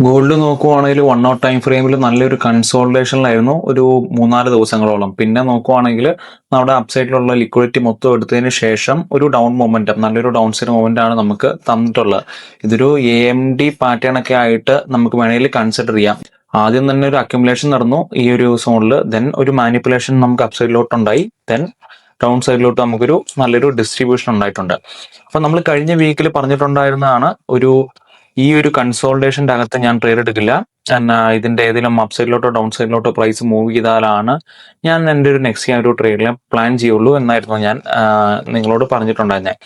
Gold നോക്കുവാണെങ്കിൽ 1 hour time ഫ്രെയിമിൽ നല്ലൊരു കൺസോൾട്ടേഷനിലായിരുന്നു ഒരു 3-4 ദിവസങ്ങളോളം. പിന്നെ നോക്കുവാണെങ്കിൽ നമ്മുടെ അപ്സൈഡിലുള്ള ലിക്വിഡിറ്റി മൊത്തം എടുത്തതിന് ശേഷം ഒരു ഡൗൺ മൊമെന്റം, നല്ലൊരു ഡൗൺ സൈഡ് മൊമെന്റ് ആണ് നമുക്ക് തന്നിട്ടുള്ളത്. ഇതൊരു AMD പാറ്റേൺ ഒക്കെ ആയിട്ട് നമുക്ക് വേണമെങ്കിൽ കൺസിഡർ ചെയ്യാം. ആദ്യം തന്നെ ഒരു അക്യുമുലേഷൻ നടന്നു ഈ ഒരു സോണിൽ, ദെൻ ഒരു മാനിപ്പുലേഷൻ നമുക്ക് അപ്സൈഡിലോട്ട് ഉണ്ടായി, ദെൻ ഡൗൺ സൈഡിലോട്ട് നമുക്കൊരു നല്ലൊരു ഡിസ്ട്രിബ്യൂഷൻ ഉണ്ടായിട്ടുണ്ട്. അപ്പൊ നമ്മൾ കഴിഞ്ഞ വീക്കിൽ പറഞ്ഞിട്ടുണ്ടായിരുന്നതാണ് ഈ ഒരു കൺസോൾട്ടേഷന്റെ അകത്ത് ഞാൻ ട്രേഡ് എടുക്കില്ല. ഇതിന്റെ ഏതെങ്കിലും അപ്സൈഡിലോട്ടോ ഡൗൺ സൈഡിലോട്ടോ പ്രൈസ് മൂവ് ചെയ്താലാണ് ഞാൻ എൻ്റെ ഒരു നെക്സ്റ്റ് ഒരു ട്രേഡിൽ പ്ലാൻ ചെയ്യുള്ളൂ എന്നായിരുന്നു ഞാൻ നിങ്ങളോട് പറഞ്ഞിട്ടുണ്ടായിരുന്നത്.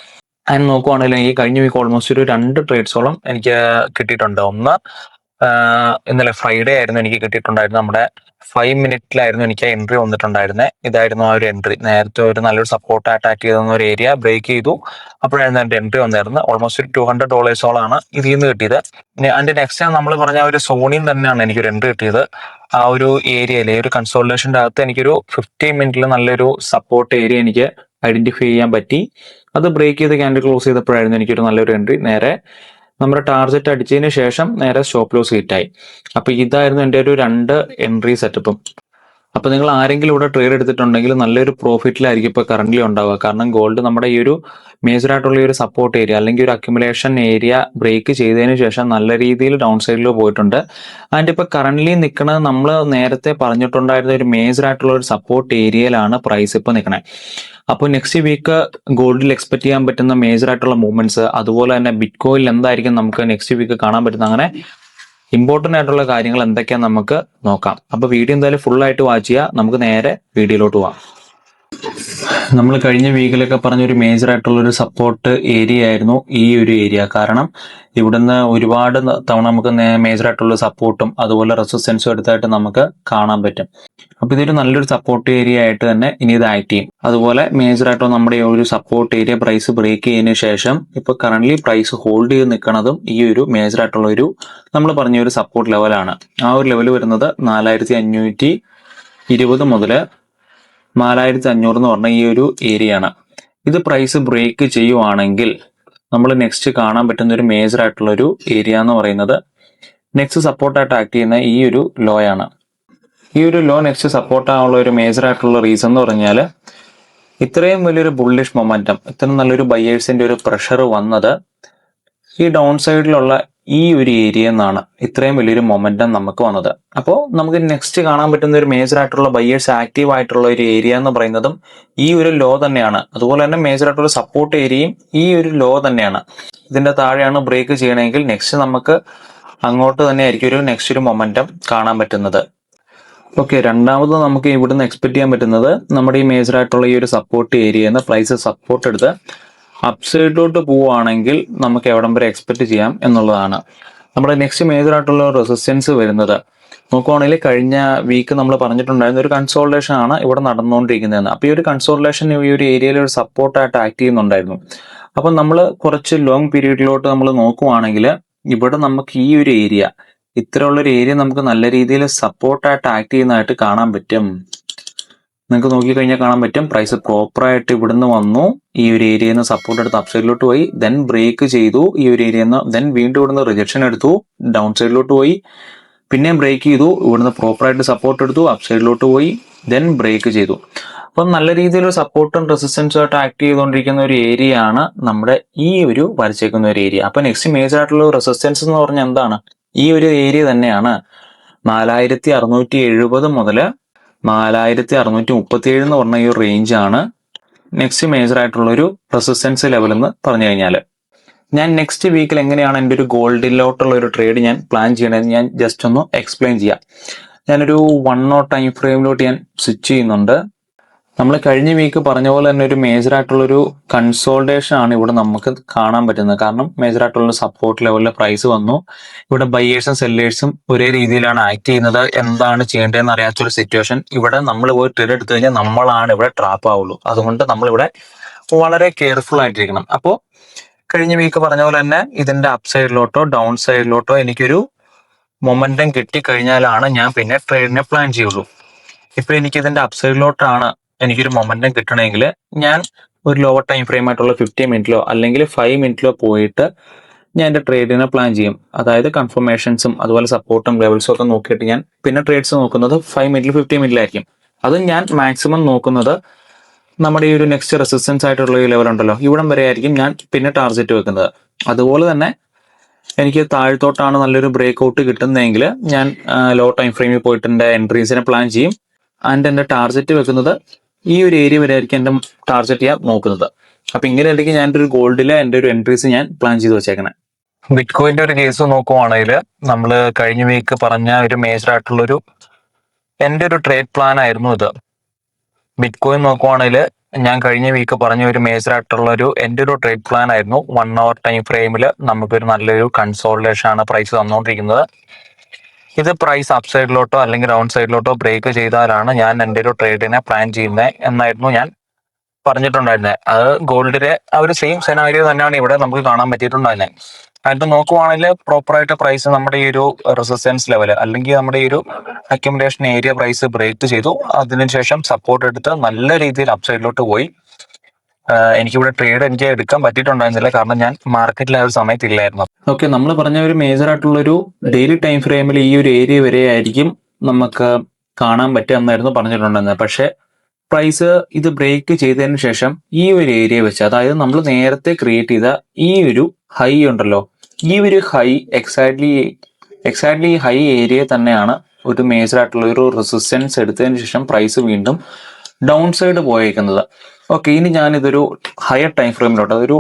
അതിന് നോക്കുവാണെങ്കിൽ ഈ കഴിഞ്ഞ വീക്ക് ഓൾമോസ്റ്റ് ഒരു 2 ട്രേഡ്സോളം എനിക്ക് കിട്ടിയിട്ടുണ്ട്. ഒന്ന് ഇന്നലെ ഫ്രൈഡേ ആയിരുന്നു എനിക്ക് കിട്ടിയിട്ടുണ്ടായിരുന്നു. നമ്മുടെ 5 മിനിറ്റിലായിരുന്നു എനിക്ക് എൻട്രി വന്നിട്ടുണ്ടായിരുന്നത്. ഇതായിരുന്നു ആ ഒരു എൻട്രി. നേരത്തെ ഒരു നല്ലൊരു സപ്പോർട്ട് അറ്റാക്ക് ചെയ്ത ഒരു ഏരിയ ബ്രേക്ക് ചെയ്തു. അപ്പോഴായിരുന്നു എൻ്റെ എൻട്രി വന്നിരുന്നത്. ഓൾമോസ്റ്റ് ഒരു $200 ഇതിൽ നിന്ന് കിട്ടിയത്. അതിന്റെ നെക്സ്റ്റ് നമ്മൾ പറഞ്ഞ ഒരു സോണിൽ തന്നെയാണ് എനിക്കൊരു എൻട്രി കിട്ടിയത്. ആ ഒരു ഏരിയയിലെ ഒരു കൺസോൾട്ടേഷന്റെ അകത്ത് എനിക്കൊരു 15 മിനിറ്റിൽ നല്ലൊരു സപ്പോർട്ട് ഏരിയ എനിക്ക് ഐഡന്റിഫൈ ചെയ്യാൻ പറ്റി. അത് ബ്രേക്ക് ചെയ്ത് ക്യാൻഡിൽ ക്ലോസ് ചെയ്തപ്പോഴായിരുന്നു എനിക്കൊരു നല്ലൊരു എൻട്രി. നേരെ നമ്മുടെ ടാർഗറ്റ് അടിച്ചതിന് ശേഷം നേരെ സ്റ്റോപ്പ് ലോസ് ഹിറ്റായി. അപ്പൊ ഇതായിരുന്നു എൻ്റെ ഒരു 2 എൻട്രി സെറ്റപ്പും. അപ്പൊ നിങ്ങൾ ആരെങ്കിലും ഇവിടെ ട്രേഡ് എടുത്തിട്ടുണ്ടെങ്കിൽ നല്ലൊരു പ്രോഫിറ്റിലായിരിക്കും ഇപ്പൊ കറന്റ് ഉണ്ടാവുക. കാരണം ഗോൾഡ് നമ്മുടെ ഈ ഒരു മേജർ ആയിട്ടുള്ള ഈ ഒരു സപ്പോർട്ട് ഏരിയ അല്ലെങ്കിൽ ഒരു അക്യുമുലേഷൻ ഏരിയ ബ്രേക്ക് ചെയ്തതിന് ശേഷം നല്ല രീതിയിൽ ഡൗൺ സൈഡിൽ പോയിട്ടുണ്ട്. അതിന്റെ ഇപ്പൊ കറന്റ്ലി നിൽക്കുന്നത് നമ്മൾ നേരത്തെ പറഞ്ഞിട്ടുണ്ടായിരുന്ന ഒരു മേജർ ആയിട്ടുള്ള ഒരു സപ്പോർട്ട് ഏരിയയിലാണ് പ്രൈസ് ഇപ്പൊ നിൽക്കുന്നത്. അപ്പോൾ നെക്സ്റ്റ് വീക്ക് ഗോൾഡിൽ എക്സ്പെക്ട് ചെയ്യാൻ പറ്റുന്ന മേജർ ആയിട്ടുള്ള മൂവ്മെന്റ്സ്, അതുപോലെ തന്നെ ബിറ്റ് കോയിനിൽ എന്തായിരിക്കും നമുക്ക് നെക്സ്റ്റ് വീക്ക് കാണാൻ പറ്റുന്ന, അങ്ങനെ ഇമ്പോർട്ടന്റ് ആയിട്ടുള്ള കാര്യങ്ങൾ എന്തൊക്കെയാന്ന് നമുക്ക് നോക്കാം. അപ്പൊ വീഡിയോ എന്തായാലും ഫുൾ ആയിട്ട് വാച്ച് ചെയ്യുക. നമുക്ക് നേരെ വീഡിയോയിലോട്ട് പോവാം. നമ്മൾ കഴിഞ്ഞ വീക്കിലൊക്കെ പറഞ്ഞ ഒരു മേജർ ആയിട്ടുള്ള ഒരു സപ്പോർട്ട് ഏരിയ ആയിരുന്നു ഈ ഒരു ഏരിയ. കാരണം ഇവിടുന്ന് ഒരുപാട് തവണ നമുക്ക് മേജർ ആയിട്ടുള്ള സപ്പോർട്ടും അതുപോലെ റെസിസ്റ്റൻസും എടുത്തായിട്ട് നമുക്ക് കാണാൻ പറ്റും. അപ്പൊ ഇതൊരു നല്ലൊരു സപ്പോർട്ട് ഏരിയ ആയിട്ട് തന്നെ ഇനി ഇത് ആക്ട് ചെയ്യും. അതുപോലെ മേജർ ആയിട്ടുള്ള നമ്മുടെ ഈ ഒരു സപ്പോർട്ട് ഏരിയ പ്രൈസ് ബ്രേക്ക് ചെയ്തതിനു ശേഷം ഇപ്പൊ കറന്റ് പ്രൈസ് ഹോൾഡ് ചെയ്ത് നിൽക്കുന്നതും ഈ ഒരു മേജർ ആയിട്ടുള്ള ഒരു നമ്മൾ പറഞ്ഞ ഒരു സപ്പോർട്ട് ലെവലാണ്. ആ ഒരു ലെവൽ വരുന്നത് 4520 മുതൽ 4500 എന്ന് പറഞ്ഞ ഈ ഒരു ഏരിയ ആണ്. ഇത് പ്രൈസ് ബ്രേക്ക് ചെയ്യുവാണെങ്കിൽ നമ്മൾ നെക്സ്റ്റ് കാണാൻ പറ്റുന്ന ഒരു മേജർ ആയിട്ടുള്ള ഒരു ഏരിയ എന്ന് പറയുന്നത് നെക്സ്റ്റ് സപ്പോർട്ടായിട്ട് ആക്ട് ചെയ്യുന്ന ഈ ഒരു ലോ ആണ്. ഈ ഒരു ലോ നെക്സ്റ്റ് സപ്പോർട്ട് ആവാനുള്ള ഒരു മേജർ ആയിട്ടുള്ള റീസൺ എന്ന് പറഞ്ഞാൽ ഇത്രയും വലിയൊരു ബുള്ളിഷ് മൊമെന്റം, ഇത്രയും നല്ലൊരു ബയേഴ്സിന്റെ ഒരു പ്രഷർ വന്നത് ഈ ഡൗൺ സൈഡിലുള്ള ഈ ഒരു ഏരിയ എന്നാണ് ഇത്രയും വലിയൊരു മൊമെന്റം നമുക്ക് വന്നത്. അപ്പോൾ നമുക്ക് നെക്സ്റ്റ് കാണാൻ പറ്റുന്ന ഒരു മേജർ ആയിട്ടുള്ള ബയേഴ്സ് ആക്റ്റീവ് ആയിട്ടുള്ള ഒരു ഏരിയ എന്ന് പറയുന്നതും ഈ ഒരു ലോ തന്നെയാണ്. അതുപോലെ തന്നെ മേജർ ആയിട്ടുള്ള സപ്പോർട്ട് ഏരിയയും ഈ ഒരു ലോ തന്നെയാണ്. ഇതിന്റെ താഴെയാണ് ബ്രേക്ക് ചെയ്യണമെങ്കിൽ നെക്സ്റ്റ് നമുക്ക് അങ്ങോട്ട് തന്നെ ആയിരിക്കും ഒരു നെക്സ്റ്റ് ഒരു മൊമെന്റം കാണാൻ പറ്റുന്നത്. ഓക്കെ, രണ്ടാമത് നമുക്ക് ഇവിടുന്ന് എക്സ്പെക്ട് ചെയ്യാൻ പറ്റുന്നത് നമ്മുടെ ഈ മേജർ ആയിട്ടുള്ള ഈ ഒരു സപ്പോർട്ട് ഏരിയ പ്രൈസ് സപ്പോർട്ട് എടുത്ത് അപ്സൈഡിലോട്ട് പോവുകയാണെങ്കിൽ നമുക്ക് എവിടം വരെ എക്സ്പെക്ട് ചെയ്യാം എന്നുള്ളതാണ്. നമ്മുടെ നെക്സ്റ്റ് മേജർ ആയിട്ടുള്ള റെസിസ്റ്റൻസ് വരുന്നത് നോക്കുവാണെങ്കിൽ കഴിഞ്ഞ വീക്ക് നമ്മൾ പറഞ്ഞിട്ടുണ്ടായിരുന്ന ഒരു കൺസോൾട്ടേഷൻ ആണ് ഇവിടെ നടന്നുകൊണ്ടിരിക്കുന്നതെന്ന്. അപ്പൊ ഈ ഒരു കൺസോൾട്ടേഷൻ ഈ ഒരു ഏരിയയിൽ ഒരു സപ്പോർട്ടായിട്ട് ആക്ട് ചെയ്യുന്നുണ്ടായിരുന്നു. അപ്പൊ നമ്മൾ കുറച്ച് ലോങ് പീരീഡിലോട്ട് നമ്മൾ നോക്കുവാണെങ്കിൽ ഇവിടെ നമുക്ക് ഈ ഒരു ഏരിയ, ഇത്രയുള്ള ഒരു ഏരിയ നമുക്ക് നല്ല രീതിയിൽ സപ്പോർട്ടായിട്ട് ആക്ട് ചെയ്യുന്നതായിട്ട് കാണാൻ പറ്റും. നിങ്ങൾക്ക് നോക്കിക്കഴിഞ്ഞാൽ കാണാൻ പറ്റും പ്രൈസ് പ്രോപ്പറായിട്ട് ഇവിടുന്ന് വന്നു, ഈ ഒരു ഏരിയയിൽ നിന്ന് സപ്പോർട്ട് എടുത്ത് അപ്സൈഡിലോട്ട് പോയി, ദെൻ ബ്രേക്ക് ചെയ്തു ഈ ഒരു ഏരിയയിൽ നിന്ന്, ദെൻ വീണ്ടും ഇവിടുന്ന് റിജക്ഷൻ എടുത്തു, ഡൗൺ സൈഡിലോട്ട് പോയി, പിന്നെയും ബ്രേക്ക് ചെയ്തു, ഇവിടുന്ന് പ്രോപ്പറായിട്ട് സപ്പോർട്ട് എടുത്തു, അപ്സൈഡിലോട്ട് പോയി, ദെൻ ബ്രേക്ക് ചെയ്തു. അപ്പം നല്ല രീതിയിൽ സപ്പോർട്ടും റെസിസ്റ്റൻസും ആയിട്ട് ആക്ട് ചെയ്തുകൊണ്ടിരിക്കുന്ന ഒരു ഏരിയ ആണ് നമ്മുടെ ഈ ഒരു വരച്ചേക്കുന്ന ഒരു ഏരിയ. അപ്പൊ നെക്സ്റ്റ് മേജർ ആയിട്ടുള്ള റെസിസ്റ്റൻസ് എന്ന് പറഞ്ഞാൽ എന്താണ്? ഈ ഒരു ഏരിയ തന്നെയാണ്. 4670 മുതൽ 4637 എന്ന് പറഞ്ഞ ഈ ഒരു റേഞ്ച് ആണ് നെക്സ്റ്റ് മേജർ ആയിട്ടുള്ള ഒരു റെസിസ്റ്റൻസ് ലെവൽ എന്ന് പറഞ്ഞു കഴിഞ്ഞാൽ. ഞാൻ നെക്സ്റ്റ് വീക്കിൽ എങ്ങനെയാണ് എൻ്റെ ഒരു ഗോൾഡിലോട്ടുള്ള ഒരു ട്രേഡ് ഞാൻ പ്ലാൻ ചെയ്യണമെന്ന് ഞാൻ ജസ്റ്റ് ഒന്ന് എക്സ്പ്ലെയിൻ ചെയ്യാം. ഞാനൊരു 1 hour ടൈം ഫ്രെയിമിലോട്ട് ഞാൻ സ്വിച്ച് ചെയ്യുന്നുണ്ട്. നമ്മൾ കഴിഞ്ഞ വീക്ക് പറഞ്ഞ പോലെ തന്നെ ഒരു മേജർ ആയിട്ടുള്ള ഒരു കൺസോൾട്ടേഷൻ ആണ് ഇവിടെ നമുക്ക് കാണാൻ പറ്റുന്നത്. കാരണം മേജർ ആയിട്ടുള്ള സപ്പോർട്ട് ലെവലിൽ പ്രൈസ് വന്നു, ഇവിടെ ബയേഴ്സും സെല്ലേഴ്സും ഒരേ രീതിയിലാണ് ആക്ട് ചെയ്യുന്നത്. എന്താണ് ചെയ്യേണ്ടതെന്ന് അറിയാത്തൊരു സിറ്റുവേഷൻ. ഇവിടെ നമ്മൾ പോയി ട്രേഡ് എടുത്തു കഴിഞ്ഞാൽ നമ്മളാണ് ഇവിടെ ട്രാപ്പ് ആവുള്ളൂ. അതുകൊണ്ട് നമ്മളിവിടെ വളരെ കെയർഫുൾ ആയിട്ടിരിക്കണം. അപ്പോൾ കഴിഞ്ഞ വീക്ക് പറഞ്ഞ പോലെ തന്നെ ഇതിന്റെ അപ് സൈഡിലോട്ടോ ഡൗൺ സൈഡിലോട്ടോ എനിക്കൊരു മൊമെന്റം കിട്ടിക്കഴിഞ്ഞാലാണ് ഞാൻ പിന്നെ ട്രേഡിനെ പ്ലാൻ ചെയ്യുള്ളൂ. ഇപ്പൊ എനിക്ക് ഇതിന്റെ അപ് സൈഡിലോട്ടാണ് എനിക്കൊരു മൊമെന്റം കിട്ടണമെങ്കിൽ ഞാൻ ഒരു ലോവർ ടൈം ഫ്രെയിം ആയിട്ടുള്ള 15 മിനിറ്റിലോ അല്ലെങ്കിൽ 5 മിനിറ്റിലോ പോയിട്ട് ഞാൻ എൻ്റെ ട്രേഡിനെ പ്ലാൻ ചെയ്യും. അതായത് കൺഫർമേഷൻസും അതുപോലെ സപ്പോർട്ടും ലെവൽസും ഒക്കെ നോക്കിയിട്ട് ഞാൻ പിന്നെ ട്രേഡ്സ് നോക്കുന്നത് 5 മിനിറ്റിൽ 50 മിനിറ്റിലായിരിക്കും. അത് ഞാൻ മാക്സിമം നോക്കുന്നത് നമ്മുടെ ഈ ഒരു നെക്സ്റ്റ് റെസിസ്റ്റൻസ് ആയിട്ടുള്ള ഈ ലെവൽ ഉണ്ടല്ലോ, ഇവിടം വരെ ആയിരിക്കും ഞാൻ പിന്നെ ടാർഗറ്റ് വെക്കുന്നത്. അതുപോലെ തന്നെ എനിക്ക് താഴത്തോട്ടാണ് നല്ലൊരു ബ്രേക്ക് ഔട്ട് കിട്ടുന്നതെങ്കിൽ ഞാൻ ലോ ടൈം ഫ്രെയിമിൽ പോയിട്ട് എൻ്റെ എൻട്രീസിനെ പ്ലാൻ ചെയ്യും. ആൻഡ് എൻ്റെ ടാർഗറ്റ് വെക്കുന്നത് ഈ ഒരു ഏരിയ വരെ ആയിരിക്കും എൻ്റെ ടാർഗറ്റ് ചെയ്യാൻ നോക്കുന്നത്. അപ്പൊ ഇങ്ങനെയായിരിക്കും ഞാൻ ഒരു ഗോൾഡിലെ എൻ്റെ ഒരു എൻട്രീസ് ഞാൻ പ്ലാൻ ചെയ്ത് വെച്ചേക്കണേ. ബിറ്റ്കോയിന്റെ ഒരു കേസ് നോക്കുവാണെങ്കിൽ നമ്മൾ കഴിഞ്ഞ വീക്ക് പറഞ്ഞ ഒരു മേജർ ആയിട്ടുള്ളൊരു എൻ്റെ ഒരു ട്രേഡ് പ്ലാൻ ആയിരുന്നു ഇത്. ബിറ്റ്കോയിൻ നോക്കുവാണെങ്കിൽ ഞാൻ കഴിഞ്ഞ വീക്ക് പറഞ്ഞ ഒരു മേജർ ആയിട്ടുള്ള എൻ്റെ ഒരു ട്രേഡ് പ്ലാൻ ആയിരുന്നു. 1 hour ടൈം ഫ്രെയിമിൽ നമുക്കൊരു നല്ലൊരു കൺസോൾട്ടേഷൻ ആണ് പ്രൈസ് തന്നുകൊണ്ടിരിക്കുന്നത്. ഇത് പ്രൈസ് അപ്പ് സൈഡിലോട്ടോ അല്ലെങ്കിൽ ഡൗൺ സൈഡിലോട്ടോ ബ്രേക്ക് ചെയ്താലാണ് ഞാൻ എൻ്റെ ഒരു ട്രേഡിനെ പ്ലാൻ ചെയ്യുന്നത് എന്നായിരുന്നു ഞാൻ പറഞ്ഞിട്ടുണ്ടായിരുന്നത്. അത് ഗോൾഡിലെ ആ ഒരു സെയിം സെനാരിയോ തന്നെയാണ് ഇവിടെ നമുക്ക് കാണാൻ പറ്റിയിട്ടുണ്ടായിരുന്നത്. അതിന് നോക്കുവാണെങ്കിൽ പ്രോപ്പറായിട്ട് പ്രൈസ് നമ്മുടെ ഈ ഒരു റെസിസ്റ്റൻസ് ലെവൽ അല്ലെങ്കിൽ നമ്മുടെ ഈ ഒരു അക്യുമുലേഷൻ ഏരിയ പ്രൈസ് ബ്രേക്ക് ചെയ്തു. അതിനുശേഷം സപ്പോർട്ട് എടുത്ത് നല്ല രീതിയിൽ അപ്പ് സൈഡിലോട്ട് പോയി. എനിക്കിവിടെ ട്രേഡ് എനിക്ക് എടുക്കാൻ പറ്റിയിട്ടുണ്ടായിരുന്നില്ല, കാരണം ഞാൻ മാർക്കറ്റിൽ ആ ഒരു സമയത്തില്ലായിരുന്നു. ഓക്കെ, നമ്മൾ പറഞ്ഞ ഒരു മേജർ ആയിട്ടുള്ള ഒരു ഡെയിലി ടൈം ഫ്രെയിമിൽ ഈ ഒരു ഏരിയ വരെ ആയിരിക്കും നമുക്ക് കാണാൻ പറ്റുക എന്നായിരുന്നു പറഞ്ഞിട്ടുണ്ടായിരുന്നത്. പക്ഷെ പ്രൈസ് ഇത് ബ്രേക്ക് ചെയ്തതിന് ശേഷം ഈ ഒരു ഏരിയ വെച്ച്, അതായത് നമ്മൾ നേരത്തെ ക്രിയേറ്റ് ചെയ്ത ഈ ഒരു ഹൈ ഉണ്ടല്ലോ, ഈ ഒരു ഹൈ എക്സാക്ട്ലി ഈ ഹൈ ഏരിയ തന്നെയാണ് ഒരു മേജർ ആയിട്ടുള്ള ഒരു റെസിസ്റ്റൻസ് എടുത്തതിന് ശേഷം പ്രൈസ് വീണ്ടും ഡൗൺ സൈഡ് പോയേക്കുന്നത്. ഓക്കെ, ഇനി ഞാനിതൊരു ഹയർ ടൈം ഫ്രെയിമിലോട്ട്, അതൊരു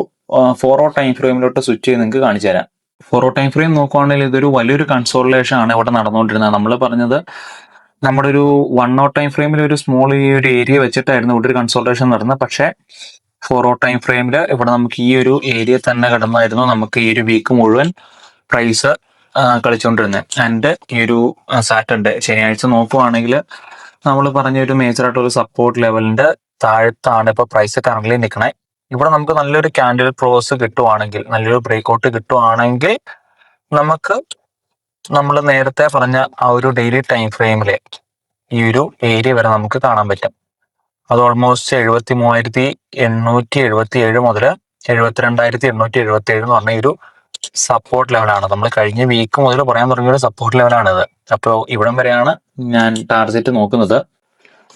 4 hour ടൈം ഫ്രെയിമിലോട്ട് സ്വിച്ച് ചെയ്ത് നിങ്ങൾക്ക് കാണിച്ചു തരാം. 4 hour ടൈം ഫ്രെയിം നോക്കുവാണെങ്കിൽ ഇതൊരു വലിയൊരു കൺസോളിഡേഷൻ ആണ് ഇവിടെ നടന്നുകൊണ്ടിരുന്നത്. നമ്മൾ പറഞ്ഞത് നമ്മുടെ ഒരു 1 hour ടൈം ഫ്രെയിമിൽ ഒരു സ്മോൾ ഈ ഒരു ഏരിയ വെച്ചിട്ടായിരുന്നു ഇവിടെ ഒരു കൺസോൾട്ടേഷൻ നടന്നത്. പക്ഷേ 4 hour ടൈം ഫ്രെയിമിൽ ഇവിടെ നമുക്ക് ഈ ഒരു ഏരിയ തന്നെ കിടന്നായിരുന്നു നമുക്ക് ഈ ഒരു വീക്ക് മുഴുവൻ പ്രൈസ് കളിച്ചുകൊണ്ടിരുന്നത്. ആൻഡ് ഈ ഒരു സാറ്റർഡേ ശനിയാഴ്ച നോക്കുവാണെങ്കിൽ നമ്മൾ പറഞ്ഞ ഒരു മേജർ ആയിട്ടുള്ള സപ്പോർട്ട് ലെവലിന്റെ താഴത്താണ് ഇപ്പൊ പ്രൈസ് കറന്റ് നിൽക്കണേ. ഇവിടെ നമുക്ക് നല്ലൊരു ക്യാൻഡിൽ ക്ലോസ് കിട്ടുവാണെങ്കിൽ, നല്ലൊരു ബ്രേക്ക്ഔട്ട് കിട്ടുവാണെങ്കിൽ നമുക്ക് നമ്മൾ നേരത്തെ പറഞ്ഞ ആ ഒരു ഡെയിലി ടൈം ഫ്രെയിമിലെ ഈ ഒരു ഏരിയ വരെ നമുക്ക് കാണാൻ പറ്റും. അത് ഓൾമോസ്റ്റ് 73,877 മുതൽ 72,877 എന്ന് പറഞ്ഞ ഒരു സപ്പോർട്ട് ലെവലാണ്. നമ്മൾ കഴിഞ്ഞ വീക്ക് മുതൽ പറയാൻ തുടങ്ങിയ ഒരു സപ്പോർട്ട് ലെവലാണിത്. അപ്പോൾ ഇവിടം വരെയാണ് ഞാൻ ടാർഗറ്റ് നോക്കുന്നത്.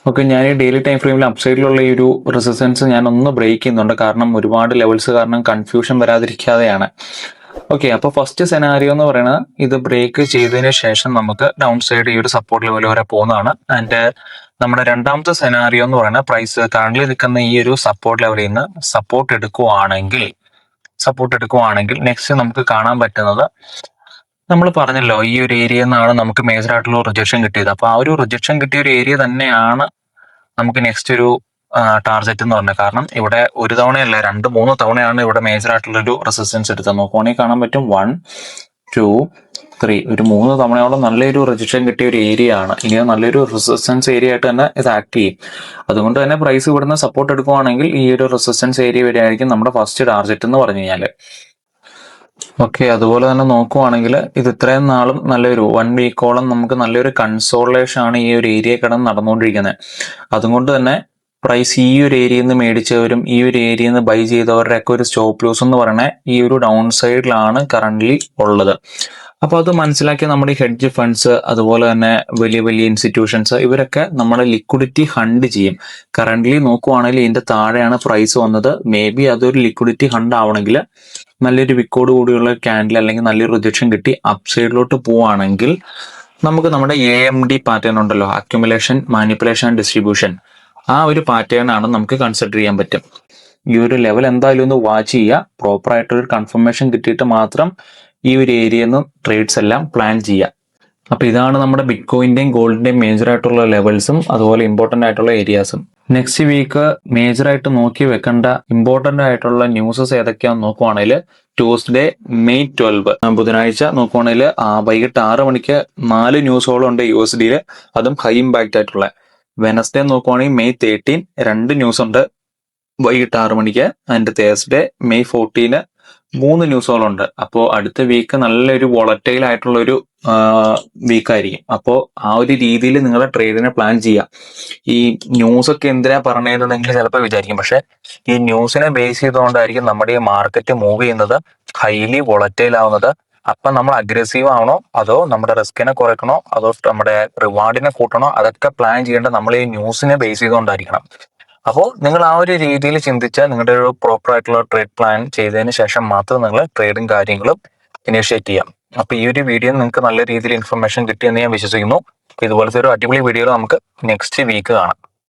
ഓക്കെ, ഞാൻ ഈ ഡെയിലി ടൈം ഫ്രെയിമിൽ അപ്സൈഡിലുള്ള ഈ ഒരു റെസിസ്റ്റൻസ് ഞാൻ ഒന്ന് ബ്രേക്ക് ചെയ്യുന്നുണ്ട്, കാരണം ഒരുപാട് ലെവൽസ് കാരണം കൺഫ്യൂഷൻ വരാതിരിക്കാതെയാണ്. ഓക്കെ, അപ്പോൾ ഫസ്റ്റ് സെനാരിയോ എന്ന് പറയുന്നത് ഇത് ബ്രേക്ക് ചെയ്തതിന് ശേഷം നമുക്ക് ഡൗൺ സൈഡ് ഈ ഒരു സപ്പോർട്ട് ലെവൽ വരെ പോകുന്നതാണ്. ആൻഡ് നമ്മുടെ രണ്ടാമത്തെ സെനാരിയോ എന്ന് പറയുന്നത് പ്രൈസ് കറന്റ് നിൽക്കുന്ന ഈ ഒരു സപ്പോർട്ട് ലെവലിൽ നിന്ന് സപ്പോർട്ട് എടുക്കുവാണെങ്കിൽ നെക്സ്റ്റ് നമുക്ക് കാണാൻ പറ്റുന്നത്, നമ്മൾ പറഞ്ഞല്ലോ ഈ ഒരു ഏരിയ നിന്നാണ് നമുക്ക് മേജർ ആയിട്ടുള്ള റിജക്ഷൻ കിട്ടിയത്. അപ്പൊ ആ ഒരു റിജക്ഷൻ കിട്ടിയ ഒരു ഏരിയ തന്നെയാണ് നമുക്ക് നെക്സ്റ്റ് ഒരു ടാർഗറ്റ് എന്ന് പറഞ്ഞത്. കാരണം ഇവിടെ ഒരു തവണയല്ല 2-3 തവണയാണ് ഇവിടെ മേജർ ആയിട്ടുള്ള ഒരു റെസിസ്റ്റൻസ് എടുത്തത്. നോക്കുവാണെങ്കിൽ കാണാൻ പറ്റും 1, 2, 3 ഒരു 3 തവണയോളം നല്ലൊരു റിജക്ഷൻ കിട്ടിയ ഒരു ഏരിയ ആണ്. ഇനി നല്ലൊരു റെസിസ്റ്റൻസ് ഏരിയ ആയിട്ട് തന്നെ ഇത് ആക്ട് ചെയ്യും. അതുകൊണ്ട് തന്നെ പ്രൈസ് ഇവിടുന്ന് സപ്പോർട്ട് എടുക്കുവാണെങ്കിൽ ഈ ഒരു റെസിസ്റ്റൻസ് ഏരിയ വരെ ആയിരിക്കും നമ്മുടെ ഫസ്റ്റ് ടാർഗറ്റ് എന്ന് പറഞ്ഞു കഴിഞ്ഞാൽ. ഓക്കെ, അതുപോലെ തന്നെ നോക്കുവാണെങ്കിൽ ഇത് ഇത്രയും നാളും നല്ലൊരു 1 വീക്കോളം നമുക്ക് നല്ലൊരു കൺസോളേഷൻ ആണ് ഈ ഒരു ഏരിയ കിടന്ന് നടന്നുകൊണ്ടിരിക്കുന്നത്. അതുകൊണ്ട് തന്നെ പ്രൈസ് ഈ ഒരു ഏരിയയിൽ നിന്ന് മേടിച്ചവരും ഈ ഒരു ഏരിയയിൽ നിന്ന് ബൈ ചെയ്തവരുടെ ഒക്കെ ഒരു സ്റ്റോപ്പ് ലൂസ് എന്ന് പറയുന്നത് ഈ ഒരു ഡൗൺ സൈഡിലാണ് കറന്റ്ലി ഉള്ളത്. അപ്പോൾ അത് മനസ്സിലാക്കി നമ്മുടെ ഈ ഹെഡ്ജ് ഫണ്ട്സ് അതുപോലെ തന്നെ വലിയ വലിയ ഇൻസ്റ്റിറ്റ്യൂഷൻസ് ഇവരൊക്കെ നമ്മുടെ ലിക്വിഡിറ്റി ഹണ്ട് ചെയ്യും. കറന്റ്ലി നോക്കുവാണെങ്കിൽ ഇതിന്റെ താഴെയാണ് പ്രൈസ് വന്നത്. മേ ബി അതൊരു ലിക്വിഡിറ്റി ഹണ്ട് ആവണമെങ്കിൽ നല്ലൊരു വിക്കോട് കൂടിയുള്ള ക്യാൻഡിൽ അല്ലെങ്കിൽ നല്ലൊരു റിജക്ഷൻ കിട്ടി അപ്പ് സൈഡിലോട്ട് പോവാണെങ്കിൽ നമുക്ക് നമ്മുടെ AMD പാറ്റേൺ ഉണ്ടല്ലോ, അക്യുമുലേഷൻ മാനിപ്പുലേഷൻ ഡിസ്ട്രിബ്യൂഷൻ, ആ ഒരു പാറ്റേൺ ആണ് നമുക്ക് കൺസിഡർ ചെയ്യാൻ പറ്റും. ഈ ഒരു ലെവൽ എന്തായാലും ഒന്ന് വാച്ച് ചെയ്യുക. പ്രോപ്പർ ആയിട്ടൊരു കൺഫർമേഷൻ കിട്ടിയിട്ട് മാത്രം ഈ ഒരു ഏരിയയിൽ നിന്ന് ട്രേഡ്സ് എല്ലാം പ്ലാൻ ചെയ്യുക. അപ്പൊ ഇതാണ് നമ്മുടെ ബിറ്റ്കോയിന്റെയും ഗോൾഡിന്റെയും മേജർ ആയിട്ടുള്ള ലെവൽസും അതുപോലെ ഇമ്പോർട്ടന്റ് ആയിട്ടുള്ള ഏരിയാസും. നെക്സ്റ്റ് വീക്ക് മേജർ ആയിട്ട് നോക്കി വെക്കേണ്ട ഇമ്പോർട്ടന്റ് ആയിട്ടുള്ള ന്യൂസസ് ഏതൊക്കെയാന്ന് നോക്കുവാണെങ്കിൽ ട്യൂസ്ഡേ May 12 ബുധനാഴ്ച നോക്കുവാണെങ്കിൽ വൈകിട്ട് 6 മണിക്ക് 4 ന്യൂസുകളുണ്ട് USD, അതും ഹൈ ഇമ്പാക്റ്റ് ആയിട്ടുള്ള. വെനസ്ഡേ നോക്കുവാണെങ്കിൽ May 13 2 ന്യൂസ് ഉണ്ട് വൈകിട്ട് 6 മണിക്ക്. And Thursday May 14 3 ന്യൂസുകളുണ്ട്. അപ്പോൾ അടുത്ത വീക്ക് നല്ലൊരു വോളറ്റൈൽ ആയിട്ടുള്ള ഒരു വീക്കായിരിക്കും. അപ്പോൾ ആ ഒരു രീതിയിൽ നിങ്ങളുടെ ട്രേഡിനെ പ്ലാൻ ചെയ്യുക. ഈ ന്യൂസ് ഒക്കെ എന്തിനാ പറഞ്ഞതെന്നുണ്ടെങ്കിൽ ചിലപ്പോൾ വിചാരിക്കും, പക്ഷെ ഈ ന്യൂസിനെ ബേസ് ചെയ്തുകൊണ്ടായിരിക്കും നമ്മുടെ ഈ മാർക്കറ്റ് മൂവ് ചെയ്യുന്നത്, ഹൈലി വൊളറ്റൈൽ ആവുന്നത്. അപ്പം നമ്മൾ അഗ്രസീവ് ആവണോ അതോ നമ്മുടെ റിസ്കിനെ കുറയ്ക്കണോ അതോ നമ്മുടെ റിവാർഡിനെ കൂട്ടണോ, അതൊക്കെ പ്ലാൻ ചെയ്യേണ്ടത് നമ്മൾ ഈ ന്യൂസിനെ ബേസ് ചെയ്തുകൊണ്ടായിരിക്കണം. അപ്പോൾ നിങ്ങൾ ആ ഒരു രീതിയിൽ ചിന്തിച്ചാൽ നിങ്ങളുടെ ഒരു പ്രോപ്പർ ആയിട്ടുള്ള ട്രേഡ് പ്ലാൻ ചെയ്തതിന് ശേഷം മാത്രം നിങ്ങൾ ട്രേഡും കാര്യങ്ങളും ഇനിഷ്യേറ്റ് ചെയ്യാം. അപ്പൊ ഈ ഒരു വീഡിയോ നിങ്ങൾക്ക് നല്ല രീതിയിൽ ഇൻഫർമേഷൻ കിട്ടിയെന്ന് ഞാൻ വിശ്വസിക്കുന്നു. ഇതുപോലത്തെ ഒരു അടിപൊളി വീഡിയോ നമുക്ക് നെക്സ്റ്റ് വീക്ക് കാണാം.